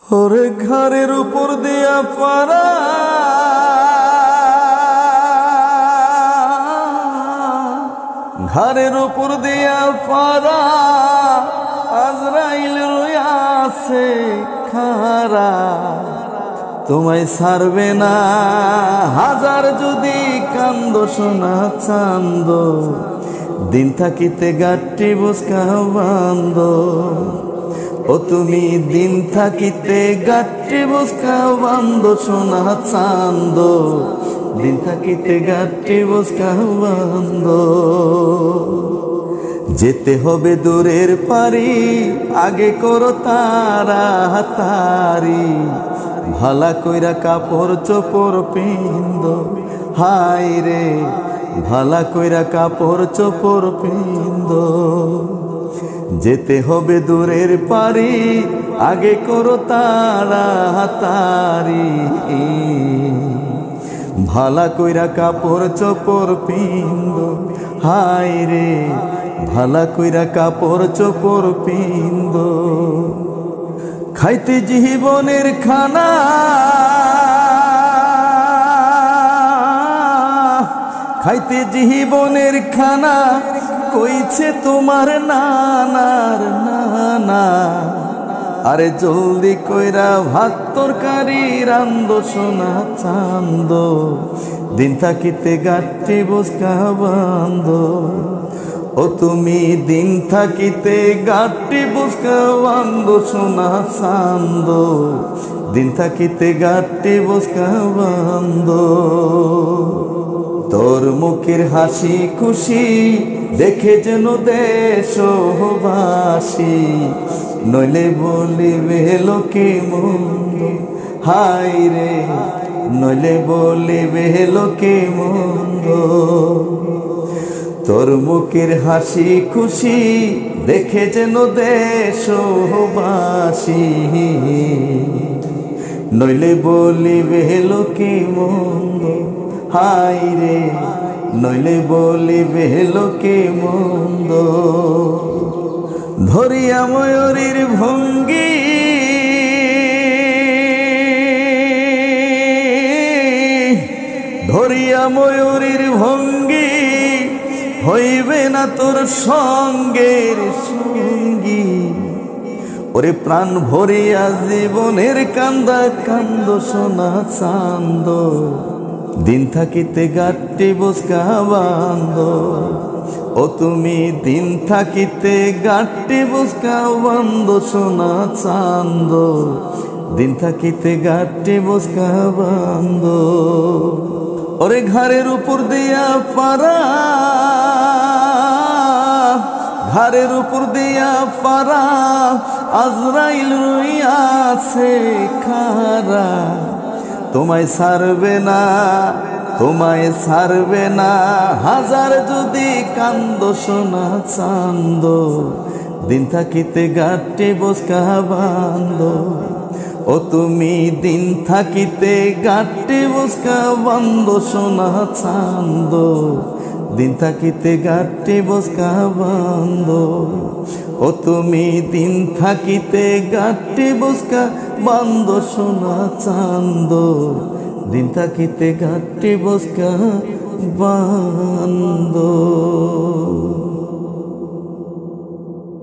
ওরে ঘরের উপর দিয়া পারা ঘরের উপর দিয়া পারা আজরাইল রইয়াছে খারা তোমায় ছাড়বে না হাজার যদি কান্দ সোনা চান্দ দিন থাকিতে গাঠি বুঝকা বান্দ ও তুমি দিন থাকিতে গাঠি বুঝকা বান্দ সোনা চান্দ দিন থাকিতে গাঠি বুঝকা বান্দ যেতে হবে দূরের পারি আগে করো তাড়াতাড়ি ভালা কইরা কাপড় চোপড় পিন্দ হাই রে ভালা কইরা কাপড় চোপড় পিন্দ যেতে হবে দূরের পারি আগে করো তাড়াতাড়ি ভালা কইরা কাপড় চোপড় পিন্দ হাই রে ভালা কইরা কাপড় চোপড় পিন্দ খাইতে জীবনের খানা খাইতে জীবনের খানা কইছে তোমার নানার নানা আরে জলদি কইরা ভাত তরকারি রান্দ সোনা চান্দ দিন থাকিতে গাঠি বুঝকা বান্দ ও তুমি দিন থাকিতে গাঠি বুঝকা বান্দ সোনা চান্দ দিন থাকিতে গাঠি বুঝকা বান্দ তোর মুখের হাসি খুশি দেখে যেন দেশবাসী নইলে বলিবে লোকে মন্দ হাই রে নইলে বলিবে লোকে মন্দ তোর মুখের হাসি খুশি দেখে যেন দেশবাসী নইলে বলিবে লোকে মন্দ হাই রে নইলে বলিবে লোকে মন্দ ধরিয়া ময়ূরীর ভঙ্গি ধরিয়া ময়ূরীর ভঙ্গি হইবে না তোর সঙ্গের সঙ্গী ওরে প্রাণ ভরিয়া জীবনের কান্দা কান্দ সোনা চান্দ দিন থাকিতে গাঠি বুঝকা বান্দ ও তুমি দিন থাকিতে গাঠি বুঝকা বান্দ সোনা চান্দ দিন থাকিতে গাঠি বুঝকা বান্দ ওরে ঘরের উপর দিয়া পারা ঘরের উপর দিয়া পারা আজরাইল রইয়াছে খারা তোমায় ছাড়বে না তোমায় ছাড়বে না হাজার যদি কান্দ সোনা চান্দ দিন থাকিতে গাঠি বুঝকা বান্দ ও তুমি দিন থাকিতে গাঠি বুঝকা বান্দ সোনা চান্দ দিন থাকিতে গাঠি বুঝকা বান্দ ও তুমি দিন থাকিতে গাঠি বুঝকা বান্দ সোনা চান্দ দিন থাকিতে গাঠি বুঝকা বান্দ।